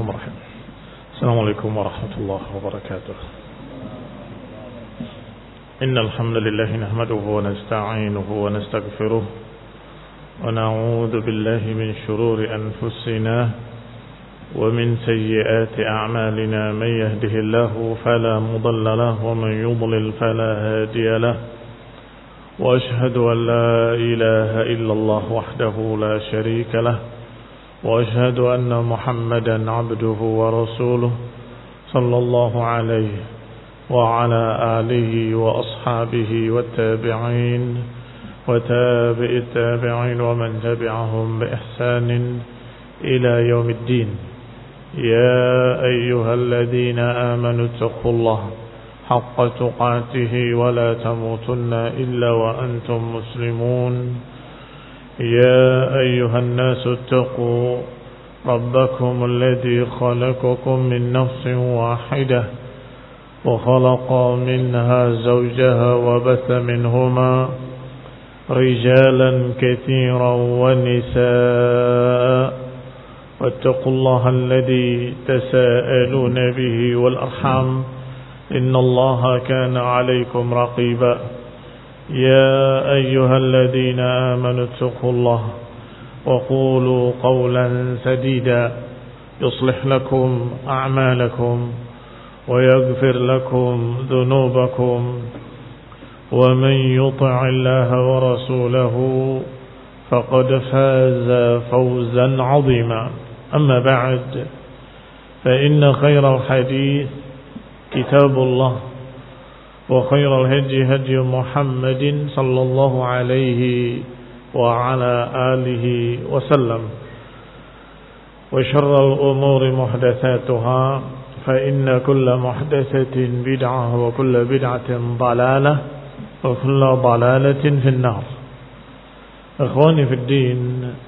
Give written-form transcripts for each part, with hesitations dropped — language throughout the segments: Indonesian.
الرحمن الرحيم السلام عليكم ورحمة الله وبركاته إن الحمد لله نحمده ونستعينه ونستغفره ونعوذ بالله من شرور أنفسنا ومن سيئات أعمالنا من يهده الله فلا مضل له ومن يضلل فلا هادي له وأشهد أن لا إله إلا الله وحده لا شريك له وأشهد أن محمدا عبده ورسوله صلى الله عليه وعلى آله وأصحابه والتابعين وتابع التابعين ومن تبعهم بإحسان إلى يوم الدين يا أيها الذين آمنوا اتقوا الله حق تقاته ولا تموتن إلا وأنتم مسلمون يا أيها الناس اتقوا ربكم الذي خلقكم من نفس واحدة وخلق منها زوجها وبث منهما رجالا كثيرا ونساء واتقوا الله الذي تساءلون به والأرحام إن الله كان عليكم رقيبا يا أيها الذين آمنوا اتقوا الله وقولوا قولا سديدا يصلح لكم أعمالكم ويغفر لكم ذنوبكم ومن يطع الله ورسوله فقد فاز فوزا عظيما أما بعد فإن خير الحديث كتاب الله وخير الهدي هدي محمد صلى الله عليه وعلى آله وسلم وشر الأمور محدثاتها فإن كل محدثة بدعة وكل بدعة ضلالة وكل ضلالة في النار. Ikhwani fi din,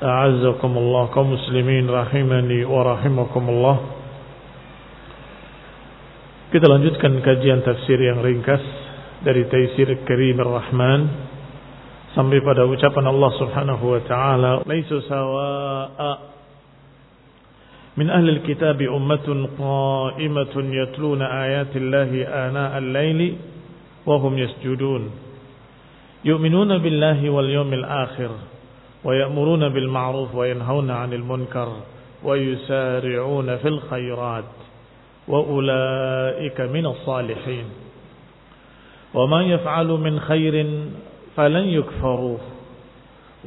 a'azzakumullah, kaum muslimin rahimani wa rahimakumullah. Kita lanjutkan kajian tafsir yang ringkas dari Taisir Karim Ar-Rahman sampai pada ucapan Allah Subhanahu wa taala, "Laisu sawa'a min ahli al-kitab ummatun qa'imatun yatluna ayati Allahi ana al-laili wa hum yasjudun yu'minuna billahi wal yawmil akhir wa ya'muruna bil ma'ruf wa yanhauna 'anil munkar wa yusari'una fil khairat wa ulaika minas salihin wa ma yaf'alu min khairin falan yukfaruh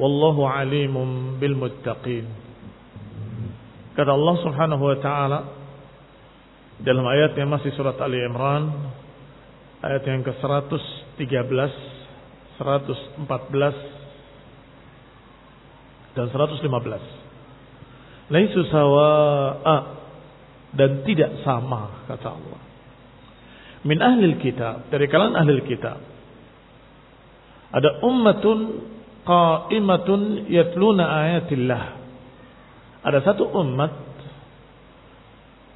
wallahu 'alimun bil muttaqin." Kata Allah Subhanahu wa taala dalam ayat yang masih surat Ali Imran, ayat yang ke-113, 114 dan 115. Laisu sawa'a, dan tidak sama, kata Allah. Min ahlil kitab, dari kalangan ahlil kitab, ada ummatun qa'imatun yatluna ayatillah. Ada satu umat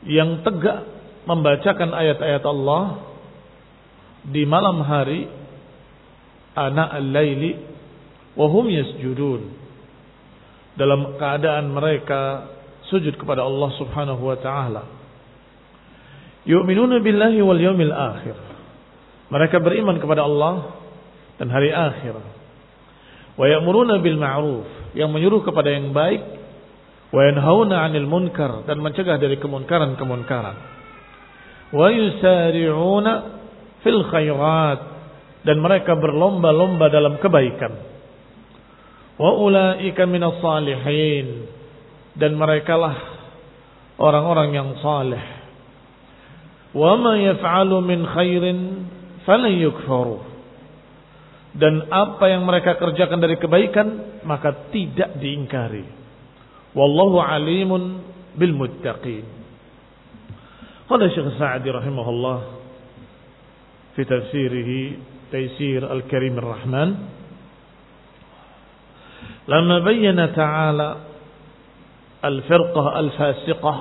yang tegak membacakan ayat-ayat Allah di malam hari, ana al-laili wa hum yasjudun, dalam keadaan mereka sujud kepada Allah Subhanahu wa taala. Yu'minuna billahi wal yawmil akhir, mereka beriman kepada Allah dan hari akhir. Wa ya'muruna bil ma'ruf, yang menyuruh kepada yang baik, wa yanhauna 'anil munkar, dan mencegah dari kemunkaran-kemunkaran. Wa yusari'una fil khairat, dan mereka berlomba-lomba dalam kebaikan. Wa ulaika minas salihin, dan merekalah orang-orang yang saleh. Wa ma yaf'alu min khairin falan yukfaru, dan apa yang mereka kerjakan dari kebaikan maka tidak diingkari. Wallahu alimun bil muttaqin. Qala Syekh Sa'di rahimahullah fi tafsirihi Taisir Al-Karim Ar-Rahman, lamma bayyana ta'ala al-firqah al-fasiqah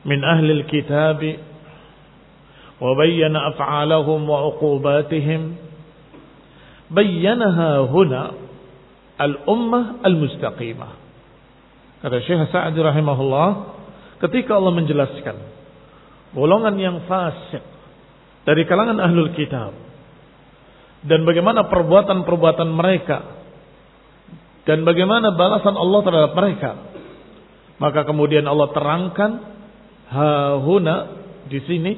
min ahli al-kitab wa bayyana af'alahum wa 'uqubatihim, bayyanaha huna al-ummah al-mustaqimah. Kata Syekh Sa'di rahimahullah, ketika Allah menjelaskan golongan yang fasik dari kalangan ahlul kitab dan bagaimana perbuatan-perbuatan mereka dan bagaimana balasan Allah terhadap mereka, maka kemudian Allah terangkan hahuna di sini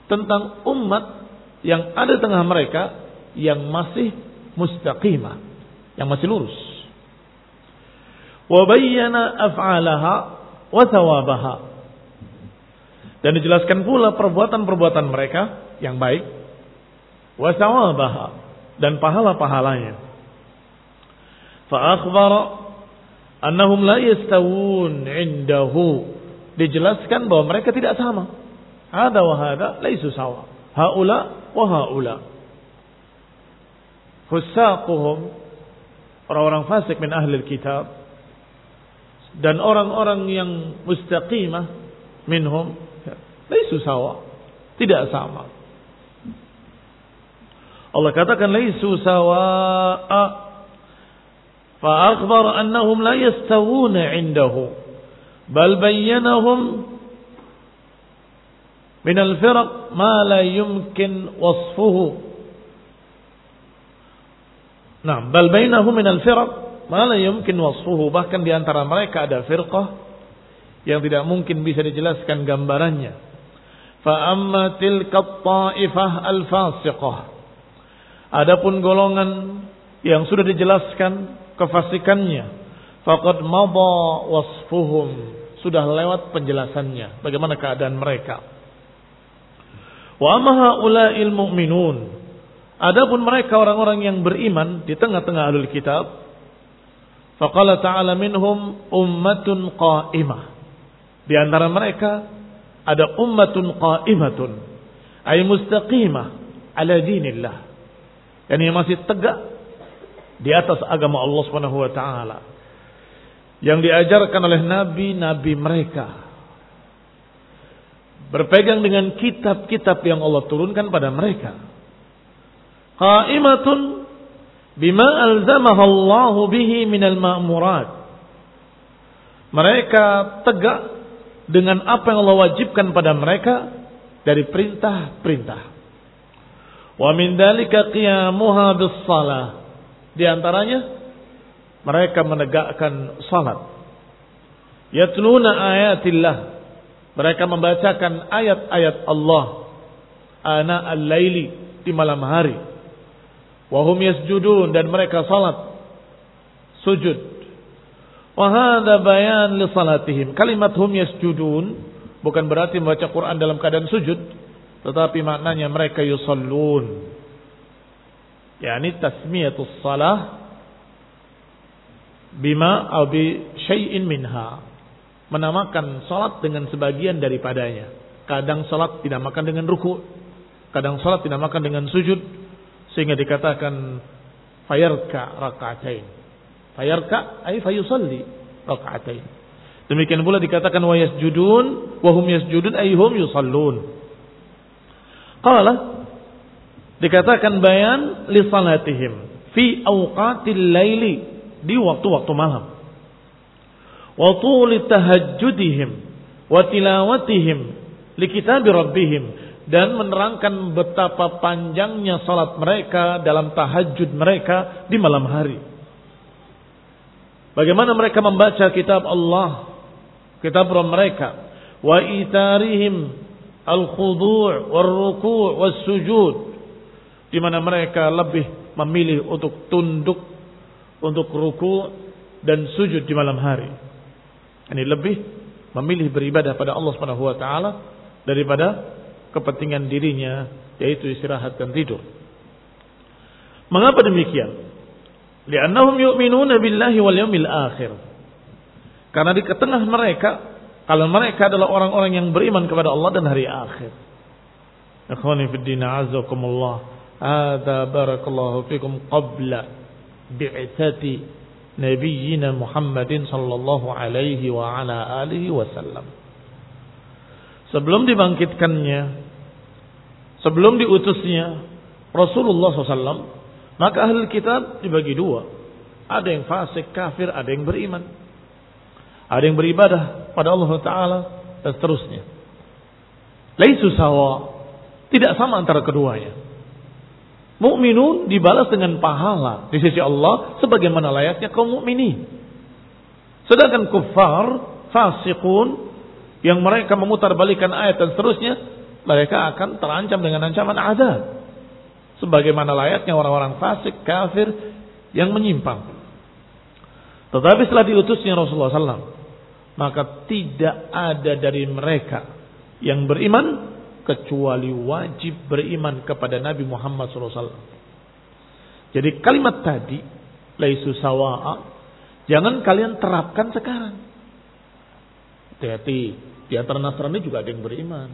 tentang umat yang ada di tengah mereka yang masih mustaqimah, yang masih lurus. Wa bayyana af'alaha wa thawabaha. Dan dijelaskan pula perbuatan-perbuatan mereka yang baik, wa thawabaha, dan pahala-pahalanya. Fa akhbara annahum la yastawun 'indahu. Dijelaskan bahwa mereka tidak sama. Hada wa hada laisu sawa. Haula wa haula. Fusaquhum, orang-orang fasik min ahli kitab, dan orang-orang yang mustaqimah minhum laisu sawa, tidak sama. Allah katakan laisu sawa'a, fa akhbar annahum la yastawuna 'indahu bal bayyanahum min al-firaq ma la yumkin wasfuhu. Nah, bal bainahum min al-firaq ma la yumkin wasfuhu, bahkan di antara mereka ada firqah yang tidak mungkin bisa dijelaskan gambarannya. Fa amma tilka at-ta'ifah al-fasiqah, adapun golongan yang sudah dijelaskan kefasikannya, faqad madha wasfuhum, sudah lewat penjelasannya bagaimana keadaan mereka. Wa amma haula'il mu'minun, adapun mereka orang-orang yang beriman di tengah-tengah ahlul kitab, faqala ta'ala minhum ummatun qa'imah, di antara mereka ada ummatun qa'imatun, ay mustaqimah ala dinillah, yang masih tegak di atas agama Allah Subhanahu wa taala yang diajarkan oleh nabi-nabi mereka, berpegang dengan kitab-kitab yang Allah turunkan pada mereka. Qa'imatun bima alzamaha Allah bihi minal ma'murat, mereka tegak dengan apa yang Allah wajibkan pada mereka dari perintah-perintah. Wa min dzalika qiyamuha bis-shalah, di antaranya mereka menegakkan salat. Yatluna ayatillah, mereka membacakan ayat-ayat Allah ana al-laili, di malam hari. Wa hum yasjudun, dan mereka salat sujud. Wa hadza bayan li salatihim. Kalimat hum yasjudun bukan berarti membaca Quran dalam keadaan sujud, tetapi maknanya mereka yusallun. Yani tasmiyatus salah bima aw bi syai'in minha, menamakan salat dengan sebagian daripadanya. Kadang salat dinamakan dengan ruku', kadang salat dinamakan dengan sujud, sehingga dikatakan fayarka rak'atain. Fayarka ay fayusalli rak'atain. Demikian pula dikatakan wa yasjudun wa hum yasjudun ay hum yusallun. Qala, dikatakan bayan li salatihim fi awqatil laili, di waktu-waktu malam. Wa tuli tahajjudihim wa tilawatihim li kitabi rabbihim, dan menerangkan betapa panjangnya salat mereka dalam tahajud mereka di malam hari. Bagaimana mereka membaca kitab Allah, kitab Rabb mereka. Wa itarihim al-khudu' wal-ruku' was-sujud, di mana mereka lebih memilih untuk tunduk, untuk ruku' dan sujud di malam hari. Ini lebih memilih beribadah pada Allah Subhanahu wa taala daripada kepentingan dirinya, yaitu istirahat dan tidur. Mengapa demikian? Li'annahum yu'minuna billahi wal yawmil akhir. Karena di tengah mereka, kalau mereka adalah orang-orang yang beriman kepada Allah dan hari akhir. Ikhwani fid din, a'azzakumullah. Hadza barakallahu fikum qabla bi'tsati nabiyyina Muhammadin sallallahu alaihi wa ala alihi wasallam. Sebelum dibangkitkannya, sebelum diutusnya Rasulullah SAW, maka ahli kitab dibagi dua. Ada yang fasik, kafir, ada yang beriman. Ada yang beribadah kepada Allah Ta'ala dan seterusnya. Laisu sawa, tidak sama antara keduanya. Mukminun dibalas dengan pahala di sisi Allah sebagaimana layaknya kaum mukminin. Sedangkan kuffar, fasiqun, yang mereka memutarbalikkan ayat dan seterusnya, mereka akan terancam dengan ancaman azab sebagaimana layaknya orang-orang fasik, kafir yang menyimpang. Tetapi setelah diutusnya Rasulullah SAW, maka tidak ada dari mereka yang beriman kecuali wajib beriman kepada Nabi Muhammad SAW. Jadi kalimat tadi, laisu sawa'a, jangan kalian terapkan sekarang. Hati-hati, di antara Nasrani juga ada yang beriman.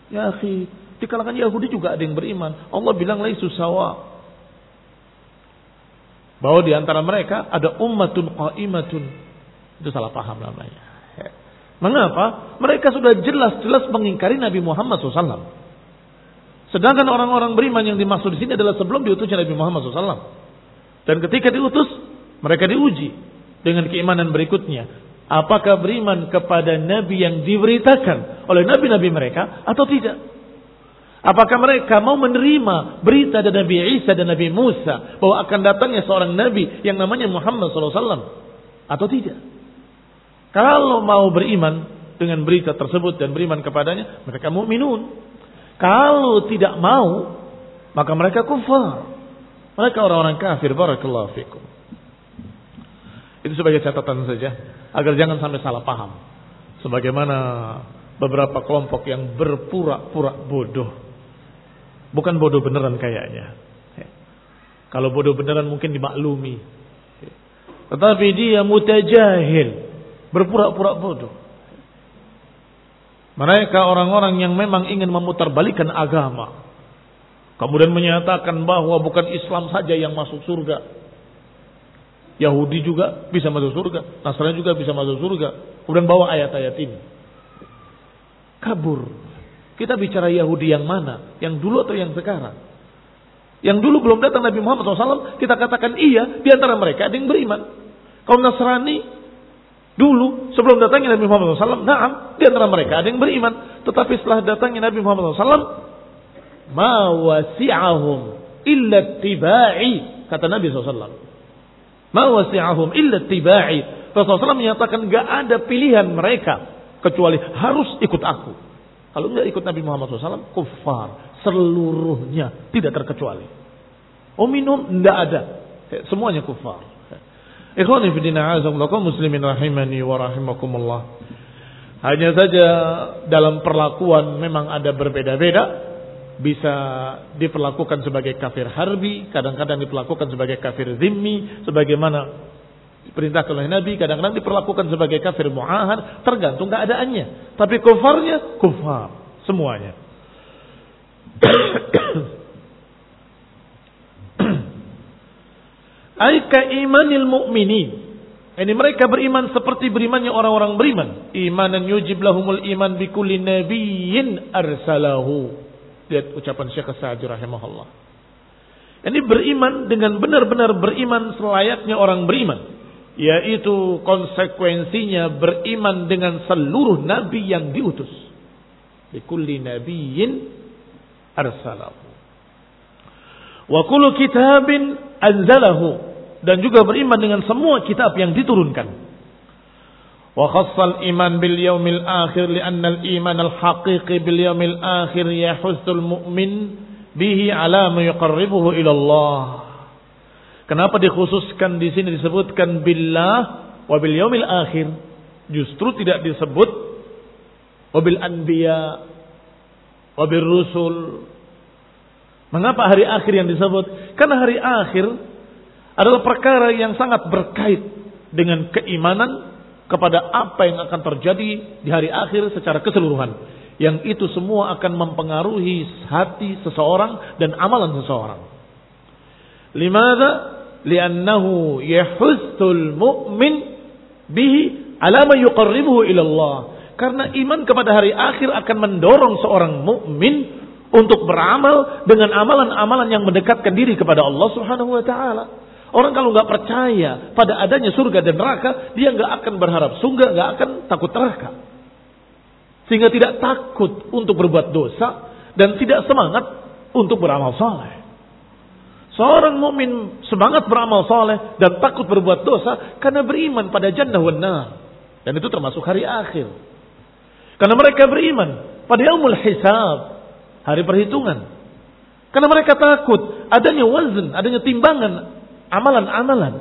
Ya akhi, di kalangan Yahudi juga ada yang beriman. Allah bilang laisu sawa. Bahwa di antara mereka ada ummatun qa'imatun. Itu salah paham namanya. Mengapa? Mereka sudah jelas-jelas mengingkari Nabi Muhammad SAW. Sedangkan orang-orang beriman yang dimaksud di sini adalah sebelum diutusnya Nabi Muhammad SAW. Dan ketika diutus, mereka diuji dengan keimanan berikutnya. Apakah beriman kepada Nabi yang diberitakan oleh Nabi-Nabi mereka atau tidak? Apakah mereka mau menerima berita dari Nabi Isa dan Nabi Musa bahwa akan datangnya seorang Nabi yang namanya Muhammad SAW atau tidak? Kalau mau beriman dengan berita tersebut dan beriman kepadanya, mereka mukminun. Kalau tidak mau, maka mereka kufar. Mereka orang-orang kafir. Barakallahu fikum. Itu sebagai catatan saja, agar jangan sampai salah paham. Sebagaimana beberapa kelompok yang berpura-pura bodoh. Bukan bodoh beneran kayaknya. Kalau bodoh beneran mungkin dimaklumi. Tetapi dia mutajahil, berpura-pura bodoh. Mereka orang-orang yang memang ingin memutarbalikkan agama. Kemudian menyatakan bahwa bukan Islam saja yang masuk surga. Yahudi juga bisa masuk surga, Nasrani juga bisa masuk surga. Kemudian bawa ayat-ayat ini. Kabur. Kita bicara Yahudi yang mana? Yang dulu atau yang sekarang? Yang dulu belum datang Nabi Muhammad SAW, kita katakan iya, di antara mereka ada yang beriman. Kalau Nasrani dulu sebelum datangnya Nabi Muhammad SAW, naam, di antara mereka ada yang beriman. Tetapi setelah datangnya Nabi Muhammad SAW, ma wasi'ahum illa tiba'i, kata Nabi SAW. Ma wasi'ahum illa tiba'i. Rasulullah SAW menyatakan gak ada pilihan mereka kecuali harus ikut aku. Kalau enggak ikut Nabi Muhammad SAW, kufar seluruhnya, tidak terkecuali. Minum enggak ada, semuanya kufar. Ikhwani fi din, a'azakumullah, muslimin rahimani wa rahimakumullah. Hanya saja dalam perlakuan memang ada berbeda-beda. Bisa diperlakukan sebagai kafir harbi, kadang-kadang diperlakukan sebagai kafir zimmi, sebagaimana diperintahkan oleh Nabi, kadang-kadang diperlakukan sebagai kafir mu'ahad, tergantung keadaannya. Tapi kufarnya, kufar semuanya. Aika imanil mu'minin. Ini mereka beriman seperti berimannya orang-orang beriman. Imanan yujib lahumul iman bikulli nabiyyin arsalahu. Lihat ucapan Syekh Sa'di rahimahullah. Ini beriman dengan benar-benar beriman selayaknya orang beriman. Yaitu konsekuensinya beriman dengan seluruh nabi yang diutus. Bikulli nabiyyin arsalahu. Wa kullu kitabin anzalahu. Dan juga beriman dengan semua kitab yang diturunkan. وخص الإيمان باليوم الآخر لأن الإيمان الحقيقي باليوم الآخر يحث المؤمن به على ما يقربه إلى الله. Kenapa dikhususkan di sini disebutkan billah wa bil yaumil akhir? Justru tidak disebut wa bil anbiya wa bil rusul. Mengapa hari akhir yang disebut? Karena hari akhir adalah perkara yang sangat berkait dengan keimanan kepada apa yang akan terjadi di hari akhir secara keseluruhan. Yang itu semua akan mempengaruhi hati seseorang dan amalan seseorang. Limadha? Liannahu yahussul mu'min bihi ala ma yuqarribuhu ila Allah. Karena iman kepada hari akhir akan mendorong seorang mukmin untuk beramal dengan amalan-amalan yang mendekatkan diri kepada Allah Subhanahu wa taala. Orang kalau nggak percaya pada adanya surga dan neraka, dia nggak akan berharap surga, nggak akan takut neraka. Sehingga tidak takut untuk berbuat dosa dan tidak semangat untuk beramal saleh. Seorang mukmin semangat beramal saleh dan takut berbuat dosa karena beriman pada jannah wan nar. Dan itu termasuk hari akhir. Karena mereka beriman pada yaumul hisab, hari perhitungan. Karena mereka takut adanya wazn, adanya timbangan amalan-amalan.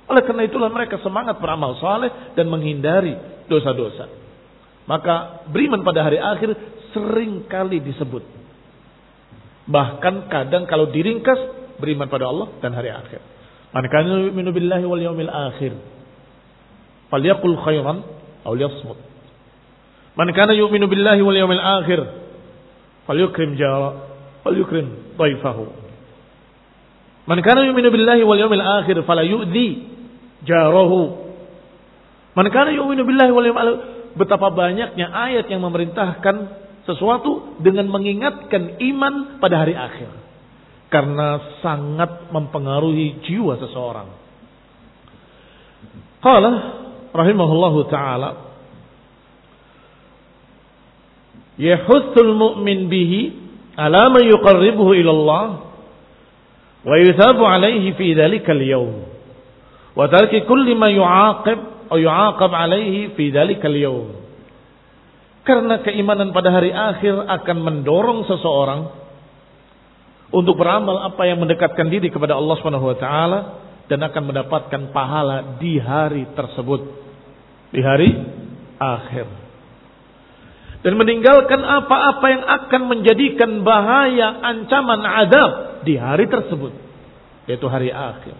Oleh karena itulah mereka semangat beramal saleh dan menghindari dosa-dosa. Maka beriman pada hari akhir sering kali disebut. Bahkan kadang kalau diringkas, beriman pada Allah dan hari akhir. Man kana yu'minu billahi wal yawmil akhir falyaqul khairan aw liyasmut. Man kana yu'minu billahi wal yawmil akhir falyukrim jara falyukrim dhaifahu. Man kana yu'minu billahi wal yawmil akhir fala yu'dhi jarahu. Man kana yu'minu billahi wal yawmil akhir. Betapa banyaknya ayat yang memerintahkan sesuatu dengan mengingatkan iman pada hari akhir. Karena sangat mempengaruhi jiwa seseorang. Qala rahimahullahu ta'ala, yahussul mu'min bihi ala ma yuqarribuhu ila Allah wa yuthabu alaihi fi dhalika al-yawm wa tarki kulli ma yu'aqab alaihi fi dhalika al-yawm. Karena keimanan pada hari akhir akan mendorong seseorang untuk beramal apa yang mendekatkan diri kepada Allah Subhanahu wa taala dan akan mendapatkan pahala di hari tersebut, di hari akhir. Dan meninggalkan apa-apa yang akan menjadikan bahaya, ancaman azab di hari tersebut, yaitu hari akhir.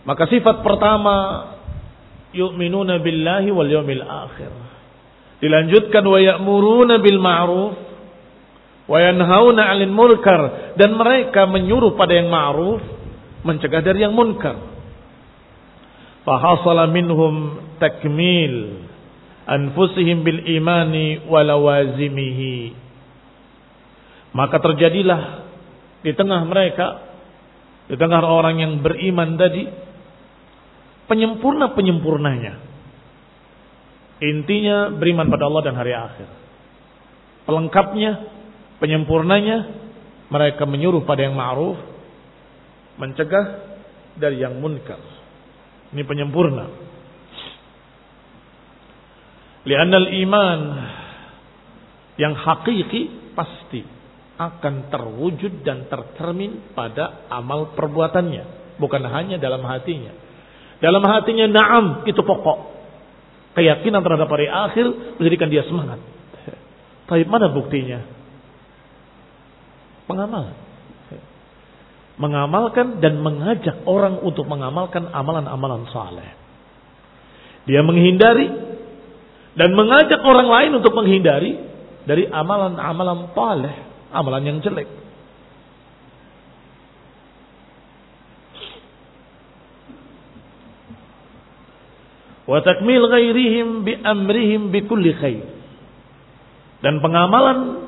Maka sifat pertama, yu'minuna billahi wal yawmil akhir. Dilanjutkan wa ya'muruna bil ma'ruf wa yanhauna 'anil munkar, dan mereka menyuruh pada yang ma'ruf, mencegah dari yang munkar. Fa hasala minhum takmil anfusihim bil imani wa lawazimihi. Maka terjadilah di tengah mereka, di tengah orang yang beriman tadi, penyempurnanya. Intinya beriman pada Allah dan hari akhir. Pelengkapnya, penyempurnanya, mereka menyuruh pada yang ma'ruf, mencegah dari yang munkar. Ini penyempurna. Li'anna al-iman yang hakiki pasti akan terwujud dan tercermin pada amal perbuatannya, bukan hanya dalam hatinya. Dalam hatinya na'am, itu pokok. Keyakinan terhadap hari akhir menjadikan dia semangat. Tapi mana buktinya? Pengamalan. Mengamalkan dan mengajak orang untuk mengamalkan amalan-amalan saleh. Dia menghindari dan mengajak orang lain untuk menghindari dari amalan-amalan saleh, amalan yang jelek. Wa takmil ghairihim bi amrihim bi kulli khair. Dan pengamalan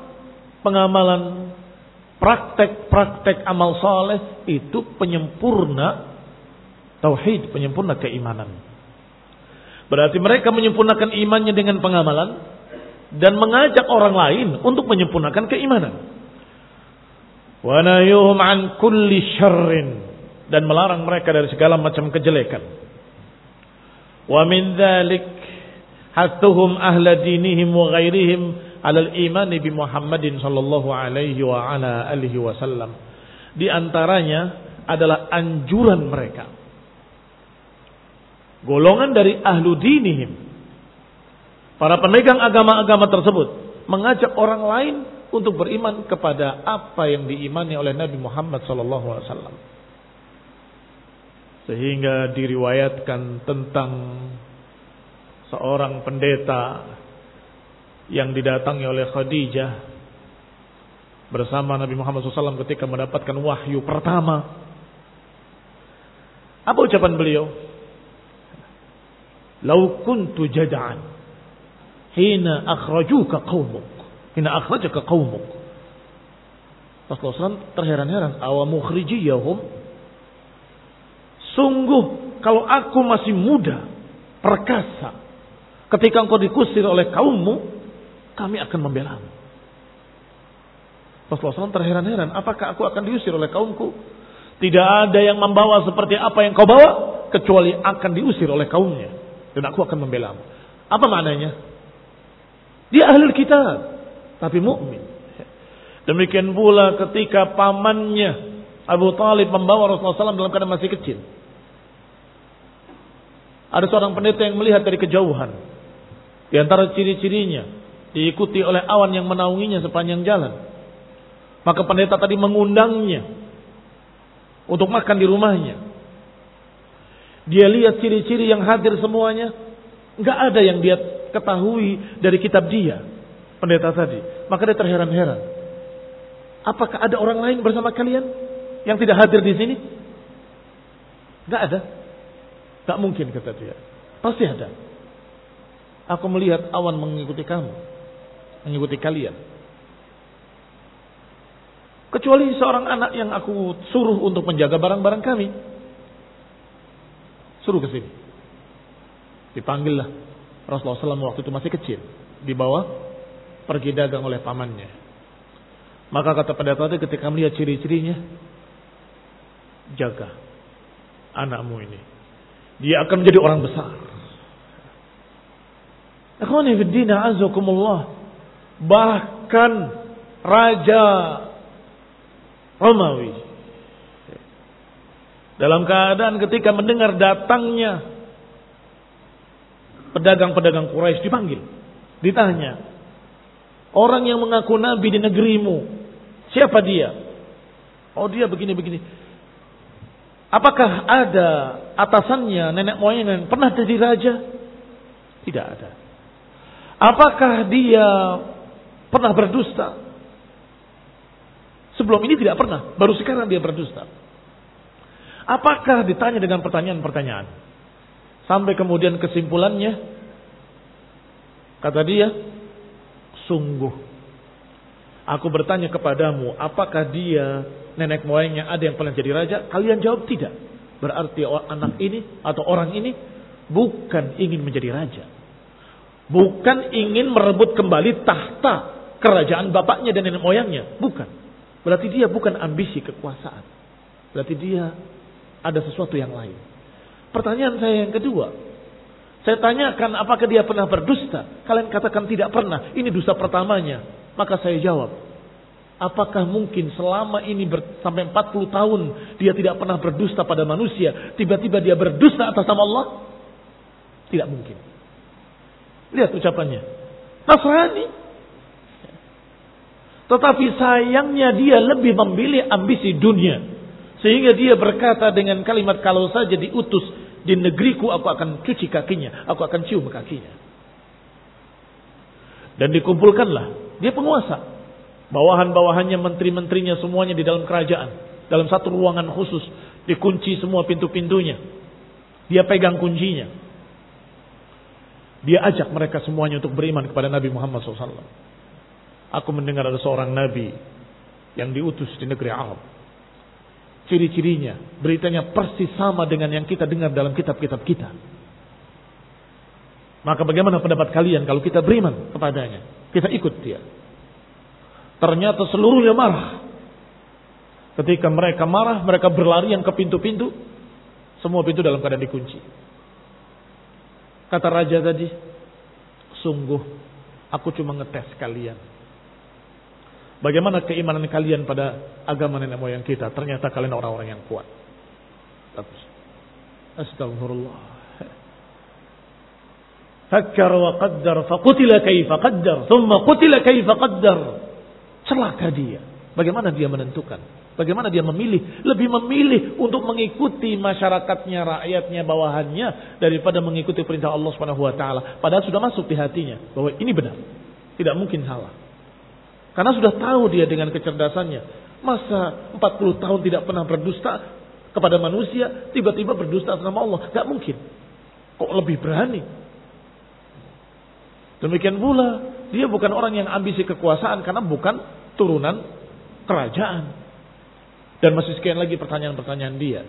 praktek amal saleh itu penyempurna tauhid, penyempurna keimanan. Berarti mereka menyempurnakan imannya dengan pengamalan dan mengajak orang lain untuk menyempurnakan keimanan. Wa nayuhum an kulli syarrin, dan melarang mereka dari segala macam kejelekan. Wa min dzalik hattuhum ahla dinihim wa ghairihim 'ala al-iman bi Muhammadin sallallahu alaihi wa ala alihi wasallam. Di antaranya adalah anjuran mereka, golongan dari ahlu dinihim, para pemegang agama-agama tersebut, mengajak orang lain untuk beriman kepada apa yang diimani oleh Nabi Muhammad sallallahu alaihi wasallam. Sehingga diriwayatkan tentang seorang pendeta yang didatangi oleh Khadijah bersama Nabi Muhammad SAW ketika mendapatkan wahyu pertama. Apa ucapan beliau? Lau kuntu jad'an hina akhrajaka qaumuk. Rasulullah SAW terheran-heran. Awamukhrijiyahum. Sungguh kalau aku masih muda, perkasa, ketika engkau dikusir oleh kaummu, kami akan membelamu. Rasulullah SAW terheran-heran. Apakah aku akan diusir oleh kaumku? Tidak ada yang membawa seperti apa yang kau bawa, kecuali akan diusir oleh kaumnya. Dan aku akan membelamu. Apa maknanya? Dia ahli kitab, tapi mukmin. Demikian pula ketika pamannya Abu Talib membawa Rasulullah SAW dalam keadaan masih kecil. Ada seorang pendeta yang melihat dari kejauhan. Di antara ciri-cirinya, diikuti oleh awan yang menaunginya sepanjang jalan. Maka pendeta tadi mengundangnya untuk makan di rumahnya. Dia lihat ciri-ciri yang hadir semuanya. Enggak ada yang dia ketahui dari kitab dia, pendeta tadi. Maka dia terheran-heran. Apakah ada orang lain bersama kalian yang tidak hadir di sini? Enggak ada. Enggak mungkin, kata dia. Pasti ada. Aku melihat awan mengikuti kamu, mengikuti kalian. Kecuali seorang anak yang aku suruh untuk menjaga barang-barang kami. Suruh ke sini. Dipanggillah Rasulullah SAW waktu itu masih kecil. Dibawa pergi dagang oleh pamannya. Maka kata pendeta tadi ketika melihat ciri-cirinya, jaga anakmu ini. Dia akan menjadi orang besar. Ikhwani fiddin a'azzakumullah. Bahkan Raja Romawi dalam keadaan ketika mendengar datangnya pedagang-pedagang Quraisy dipanggil, ditanya, orang yang mengaku nabi di negerimu, siapa dia? Oh, dia begini-begini. Apakah ada atasannya, nenek moyangnya yang pernah jadi raja? Tidak ada. Apakah dia pernah berdusta? Sebelum ini tidak pernah, baru sekarang dia berdusta. Apakah ditanya dengan pertanyaan-pertanyaan? Sampai kemudian kesimpulannya, kata dia, sungguh aku bertanya kepadamu, apakah dia nenek moyangnya ada yang pernah jadi raja? Kalian jawab tidak. Berarti anak ini atau orang ini bukan ingin menjadi raja, bukan ingin merebut kembali tahta kerajaan bapaknya dan nenek moyangnya, bukan. Berarti dia bukan ambisi kekuasaan. Berarti dia ada sesuatu yang lain. Pertanyaan saya yang kedua, saya tanyakan apakah dia pernah berdusta? Kalian katakan tidak pernah. Ini dusta pertamanya. Maka saya jawab, apakah mungkin selama ini sampai 40 tahun dia tidak pernah berdusta pada manusia, tiba-tiba dia berdusta atas nama Allah? Tidak mungkin. Lihat ucapannya. Nasrani. Tetapi sayangnya dia lebih memilih ambisi dunia. Sehingga dia berkata dengan kalimat, kalau saja diutus di negeriku, aku akan cuci kakinya, aku akan cium kakinya. Dan dikumpulkanlah, dia penguasa. Bawahan-bawahannya, menteri-menterinya semuanya di dalam kerajaan. Dalam satu ruangan khusus, dikunci semua pintu-pintunya. Dia pegang kuncinya. Dia ajak mereka semuanya untuk beriman kepada Nabi Muhammad SAW. Aku mendengar ada seorang nabi yang diutus di negeri Arab. Ciri-cirinya, beritanya persis sama dengan yang kita dengar dalam kitab-kitab kita. Maka bagaimana pendapat kalian kalau kita beriman kepadanya? Kita ikut dia. Ternyata seluruhnya marah. Ketika mereka marah, mereka berlarian ke pintu-pintu. Semua pintu dalam keadaan dikunci. Kata raja tadi, sungguh aku cuma ngetes kalian. Bagaimana keimanan kalian pada agama nenek moyang kita? Ternyata kalian orang-orang yang kuat. Astagfirullah. Fakkar wa qaddar faqutila kaifa qaddar thumma qutila kaifa qaddar. Celaka dia. Bagaimana dia menentukan? Bagaimana dia memilih? Lebih memilih untuk mengikuti masyarakatnya, rakyatnya, bawahannya daripada mengikuti perintah Allah Subhanahu wa taala. Padahal sudah masuk di hatinya bahwa ini benar. Tidak mungkin salah. Karena sudah tahu dia dengan kecerdasannya. Masa 40 tahun tidak pernah berdusta kepada manusia, tiba-tiba berdusta atas nama Allah? Gak mungkin. Kok lebih berani? Demikian pula, dia bukan orang yang ambisi kekuasaan karena bukan turunan kerajaan. Dan masih sekian lagi pertanyaan-pertanyaan dia.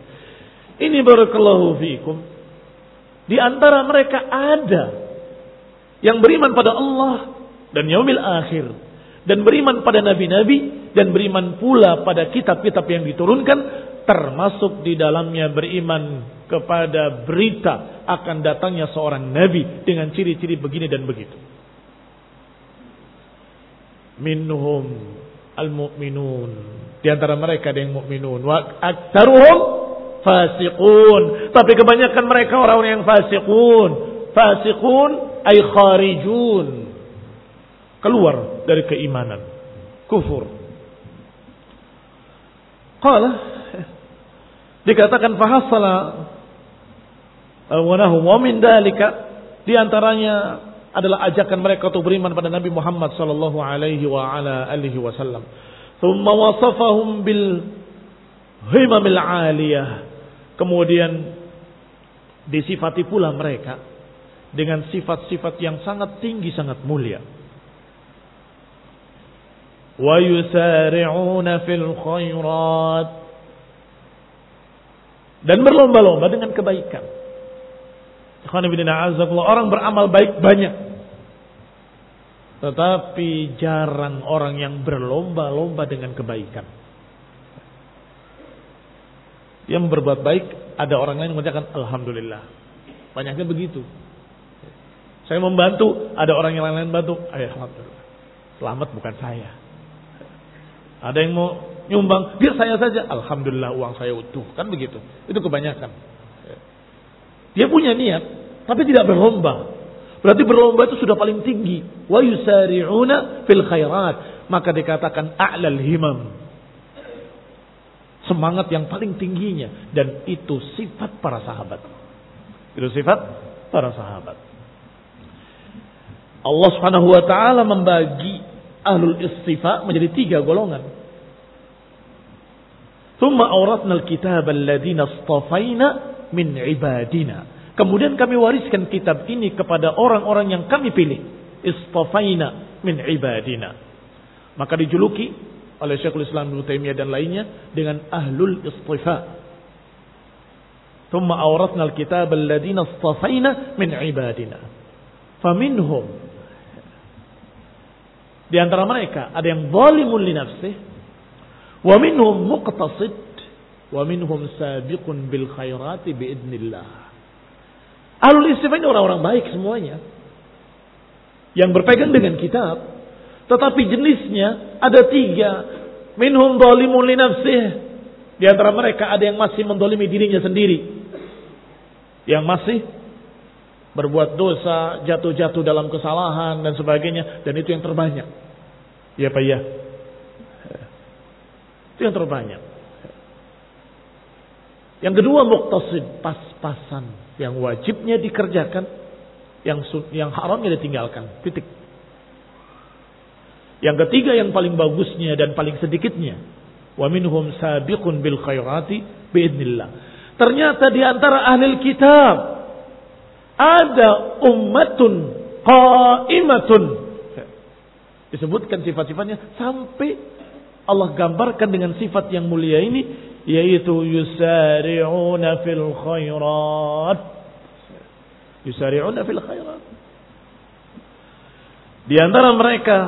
Ini barakallahu fiikum. Di antara mereka ada yang beriman pada Allah dan yaumil akhir, dan beriman pada nabi-nabi, dan beriman pula pada kitab-kitab yang diturunkan, termasuk di dalamnya beriman kepada berita akan datangnya seorang nabi dengan ciri-ciri begini dan begitu. Minhum al-mu'minun, di antara mereka ada yang mukminun, wa aktsaruhum fasiqun, tapi kebanyakan mereka orang-orang yang fasiqun. Fasiqun ay kharijun, keluar dari keimanan, kufur. Qala, dikatakan fahassala wa min dalika, di antaranya adalah ajakan mereka untuk beriman pada Nabi Muhammad sallallahu alaihi wa ala alihi wasallam. Thumma wasafahum bil himamil aliyah, kemudian disifati pula mereka dengan sifat-sifat yang sangat tinggi, sangat mulia. Wa yusari'una fil khairat, dan berlomba-lomba dengan kebaikan. Orang beramal baik banyak, tetapi jarang orang yang berlomba-lomba dengan kebaikan. Yang berbuat baik, ada orang lain yang mengucapkan alhamdulillah. Banyaknya begitu. Saya membantu, ada orang yang lain bantu, alhamdulillah. Selamat bukan saya. Ada yang mau nyumbang, biar saya saja, alhamdulillah uang saya utuh. Kan begitu. Itu kebanyakan. Dia punya niat, tapi tidak berlomba. Berarti berlomba itu sudah paling tinggi. Wa yusari'una fil khairat, maka dikatakan a'lal himam, semangat yang paling tingginya. Dan itu sifat para sahabat. Itu sifat para sahabat. Allah Subhanahu wa taala membagi ahlul istifa menjadi 3 golongan. Tsumma awrathna al-kitaba alladziina istafaina min ibadina. Kemudian kami wariskan kitab ini kepada orang-orang yang kami pilih. Istafaina min ibadina. Maka dijuluki oleh Syekhul Islam Ibnu Taimiyah dan lainnya dengan ahlul istifa. Tsumma awrathna al-kitaba alladziina istafaina min ibadina. Faminhum, di antara mereka ada yang zalimun li nafsihi, wa minhum muqtasid, wa minhum sabiqun bil khairati biidznillah. Ahlul istifa ini orang-orang baik semuanya, yang berpegang dengan kitab, tetapi jenisnya ada 3. Minhum zalimun li nafsihi, di antara mereka ada yang masih mendolimi dirinya sendiri, yang masih berbuat dosa, jatuh-jatuh dalam kesalahan dan sebagainya, dan itu yang terbanyak. Ya Pak ya. Itu yang terbanyak. Yang kedua muqtasid, pas-pasan, yang wajibnya dikerjakan, yang haramnya ditinggalkan. Titik. Yang ketiga yang paling bagusnya dan paling sedikitnya, wa minhum sabiqun bil khairati biidznillah. Ternyata di antara ahli kitab ada ummatun qaimatun. Disebutkan sifat-sifatnya sampai Allah gambarkan dengan sifat yang mulia ini, yaitu yusari'una fil khairat. Yusari'una fil khairat. Di antara mereka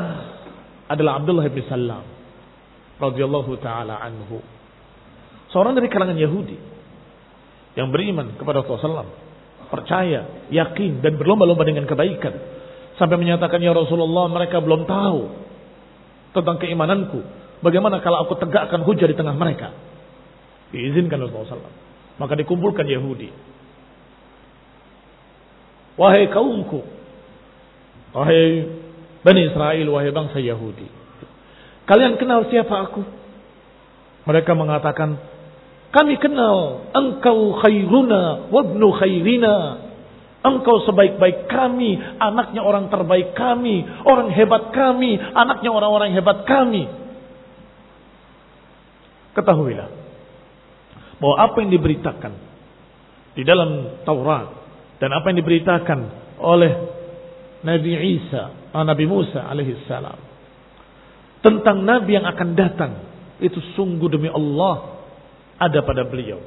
adalah Abdullah bin Salam radhiyallahu taala anhu. Seorang dari kalangan Yahudi yang beriman kepada Rasulullah SAW, percaya, yakin dan berlomba-lomba dengan kebaikan, sampai menyatakan, ya Rasulullah, mereka belum tahu tentang keimananku. Bagaimana kalau aku tegakkan hujah di tengah mereka? Diizinkan Rasulullah SAW. Maka dikumpulkan Yahudi. Wahai kaumku, wahai Bani Israel, wahai bangsa Yahudi, kalian kenal siapa aku? Mereka mengatakan, kami kenal engkau khairuna wabnu khairina. Engkau sebaik-baik kami, anaknya orang terbaik kami, orang hebat kami, anaknya orang-orang hebat kami. Ketahuilah bahwa apa yang diberitakan di dalam Taurat dan apa yang diberitakan oleh Nabi Isa, Nabi Musa alaihissalam tentang Nabi yang akan datang itu sungguh demi Allah ada pada beliau.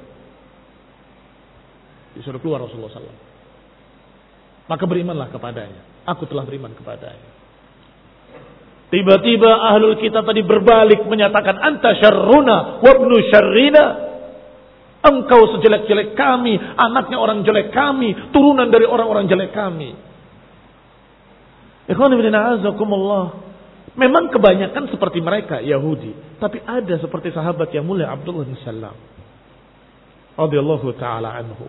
Disuruh keluar Rasulullah SAW. Maka berimanlah kepadanya. Aku telah beriman kepadanya. Tiba-tiba ahlul kitab tadi berbalik menyatakan, anta syarruna wa ibnu syarrina. Engkau sejelek-jelek kami, anaknya orang jelek kami, turunan dari orang-orang jelek kami. Ikhwan fillah a'azakumullah. Memang kebanyakan seperti mereka Yahudi, tapi ada seperti sahabat yang mulia Abdullah bin Salam radhiyallahu taala anhu.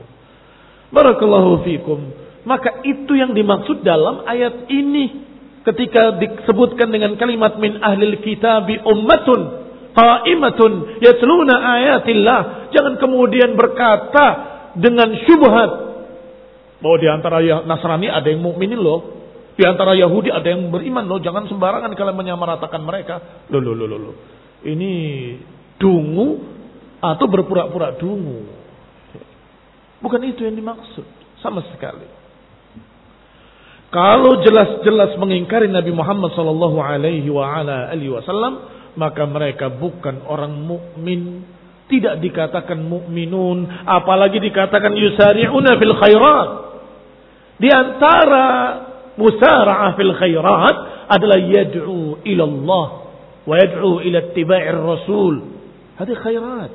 Barakallahu fikum. Maka itu yang dimaksud dalam ayat ini ketika disebutkan dengan kalimat min ahlil kitabi ummatun qa'imatun yatluna ayatillah. Jangan kemudian berkata dengan syubhat bahwa di antara Nasrani ada yang mukminin loh, di antara Yahudi ada yang beriman loh. Jangan sembarangan kalian menyamaratakan mereka. Loh. Ini dungu atau berpura-pura dungu. Bukan itu yang dimaksud sama sekali. Kalau jelas-jelas mengingkari Nabi Muhammad sallallahu alaihi wasallam, maka mereka bukan orang mukmin, tidak dikatakan mukminun, apalagi dikatakan yusari'una fil khairat. Di antara musara'ah fil khairat adalah yad'u ila Allah wa yad'u ila ittiba'ir rasul. Hadi khairat.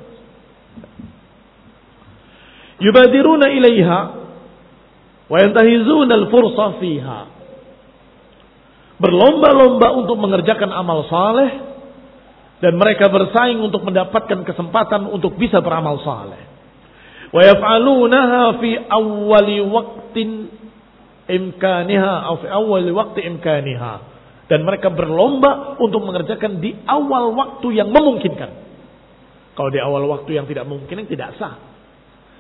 Yubadiruna ilaiha wa yantahizuna al-fursa fiha. Berlomba-lomba untuk mengerjakan amal saleh dan mereka bersaing untuk mendapatkan kesempatan untuk bisa beramal saleh. Wa yaf'alunaha fi awwali waqtin imkaniha atau fi awwali waqti imkaniha. Dan mereka berlomba untuk mengerjakan di awal waktu yang memungkinkan. Kalau di awal waktu yang tidak memungkinkan tidak sah.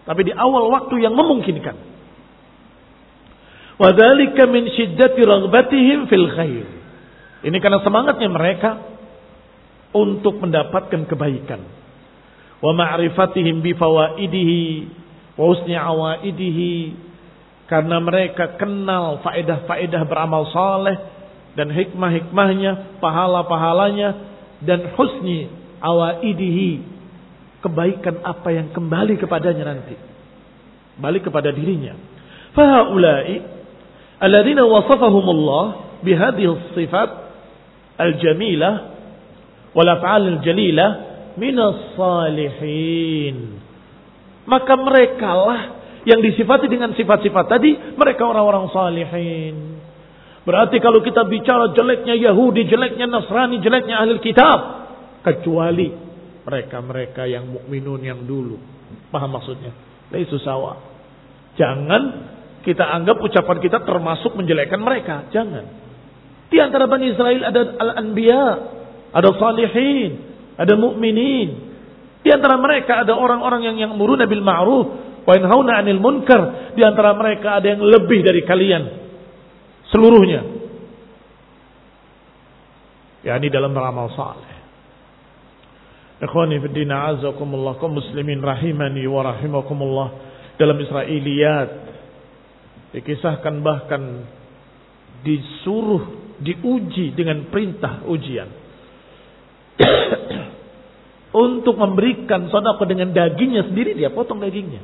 Tapi di awal waktu yang memungkinkan. Wadzalika min syiddati raghbatihim fil khair. Ini karena semangatnya mereka untuk mendapatkan kebaikan. Wa ma'rifatihim bi fawaidihi wa husni awaidihi. Karena mereka kenal faedah-faedah beramal saleh dan hikmah-hikmahnya, pahala-pahalanya dan husni awaidihi. Kebaikan apa yang kembali kepadanya nanti. Balik kepada dirinya. Fahaulai alladzina wasafahumullah bihadhihi sifat al-jamilah wal af'al al-jalilah minas salihin. Maka merekalah yang disifati dengan sifat-sifat tadi, mereka orang-orang salihin. Berarti kalau kita bicara jeleknya Yahudi, jeleknya Nasrani, jeleknya Ahlul Kitab, kecuali mereka-mereka yang mukminun yang dulu. Paham maksudnya? Laisu sawa. Jangan kita anggap ucapan kita termasuk menjelekkan mereka. Jangan. Di antara Bani Israel ada al-anbiya, ada salihin, ada mukminin. Di antara mereka ada orang-orang yang ya'muruna bil ma'ruf wa yanhauna 'anil munkar. Di antara mereka ada yang lebih dari kalian seluruhnya. yakni dalam beramal saleh. Ikhwani fi din a'azzakumullah, kaum muslimin rahimani wa rahimakumullah, dalam Israiliyat dikisahkan bahkan disuruh diuji dengan perintah ujian untuk memberikan sedekah dengan dagingnya sendiri, dia potong dagingnya.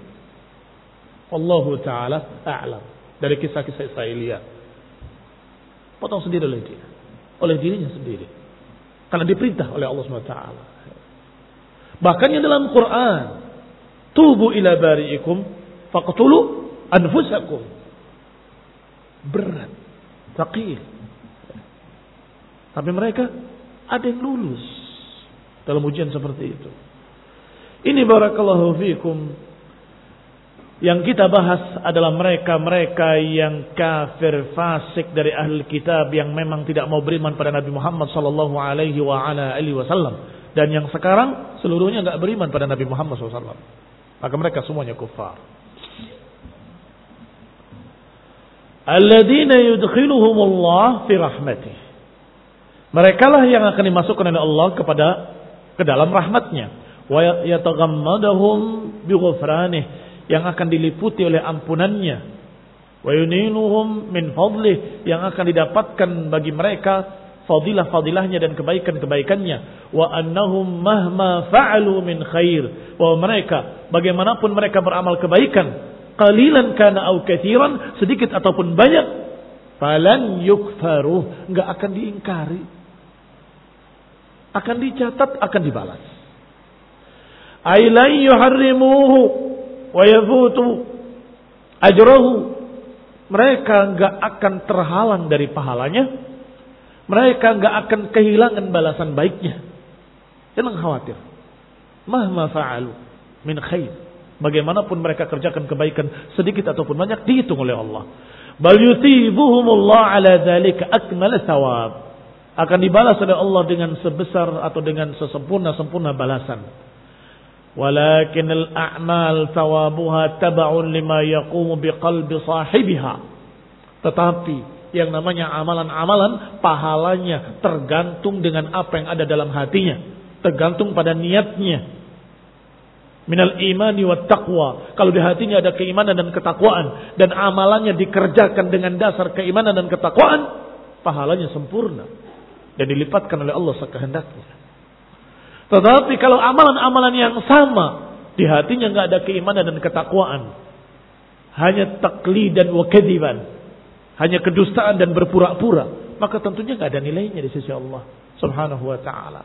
Wallahu taala a'lam. Dari kisah-kisah Israiliyat, potong sendiri oleh dia, oleh dirinya sendiri, karena diperintah oleh Allah Subhanahu wa taala. Bahkan yang dalam Quran, tubu ila bari'ikum faqtulu anfusakum. Berat, thaqil. Tapi mereka ada yang lulus dalam ujian seperti itu. Ini barakallahu fikum. Yang kita bahas adalah mereka-mereka yang kafir fasik dari ahli kitab, yang memang tidak mau beriman pada Nabi Muhammad sallallahu alaihi wasallam, dan yang sekarang seluruhnya enggak beriman pada Nabi Muhammad SAW. Maka mereka semuanya kufar. Alladzina yudkhiluhumullah fi rahmatih. Mereka lah yang akan dimasukkan oleh Allah ke dalam rahmatnya. Wa yataghammadahum bi ghufranih, yang akan diliputi oleh ampunannya. Wa yuninuhum min fadlih, yang akan didapatkan bagi mereka fadilah-fadilahnya dan kebaikan-kebaikannya. Wa annahum mahma fa'alu min khair, bahwa mereka bagaimanapun mereka beramal kebaikan, qalilan kana au katsiran, sedikit ataupun banyak, falan yukfaru, enggak akan diingkari, akan dicatat, akan dibalas. Ay la yuharrimuhu wa yafutu ajrahu, mereka enggak akan terhalang dari pahalanya, mereka enggak akan kehilangan balasan baiknya. Jangan khawatir. Mahma fa'alu min khair, bagaimanapun mereka kerjakan kebaikan sedikit ataupun banyak, dihitung oleh Allah. Bal yuthibuhumullah ala dzalika akmal thawab, akan dibalas oleh Allah dengan sebesar atau dengan sesempurna-sempurna balasan. Walakin al-a'mal thawabuha tab'un lima yaqumu biqalbi sahibiha. Tetapi yang namanya amalan-amalan, pahalanya tergantung dengan apa yang ada dalam hatinya, tergantung pada niatnya. Minal imani wat taqwa, kalau di hatinya ada keimanan dan ketakwaan, dan amalannya dikerjakan dengan dasar keimanan dan ketakwaan, pahalanya sempurna dan dilipatkan oleh Allah sekehendaknya. Tetapi kalau amalan-amalan yang sama, di hatinya nggak ada keimanan dan ketakwaan, hanya taklid dan wakedziban, hanya kedustaan dan berpura-pura, maka tentunya nggak ada nilainya di sisi Allah Subhanahu wa taala.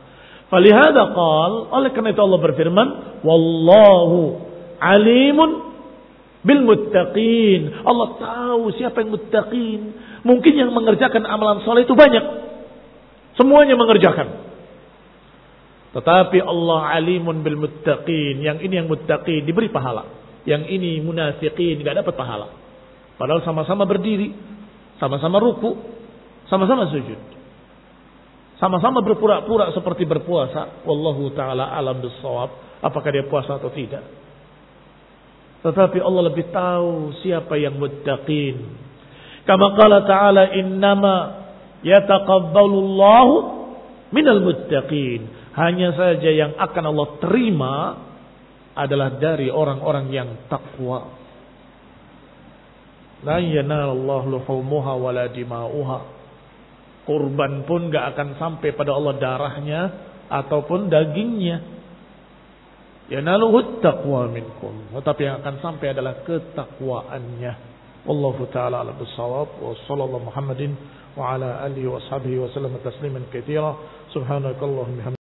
Falihada qal, oleh karena itu Allah berfirman, wallahu alimun bil muttaqin. Allah tahu siapa yang muttaqin. Mungkin yang mengerjakan amalan soleh itu banyak, semuanya mengerjakan. Tetapi Allah alimun bil muttaqin, yang ini yang muttaqin diberi pahala, yang ini munafiqin enggak dapat pahala. Padahal sama-sama berdiri, sama-sama ruku, sama-sama sujud, sama-sama berpura-pura seperti berpuasa. Wallahu taala alam bissawab, apakah dia puasa atau tidak. Tetapi Allah lebih tahu siapa yang muttaqin. Kama qala ta'ala, innama yataqabbalullahu minal muttaqin. Hanya saja yang akan Allah terima adalah dari orang-orang yang takwa. La yanalallahu luhumuha wala dima'uha. Kurban pun gak akan sampai pada Allah darahnya ataupun dagingnya. Yanaluhu taqwa minkum. Tetapi yang akan sampai adalah ketakwaannya. Wallahu ta'ala ala bissawab. Wa sallallahu Muhammadin wa ala alihi wa sahbihi wa sallam tasliman katsira. Subhanakallahumma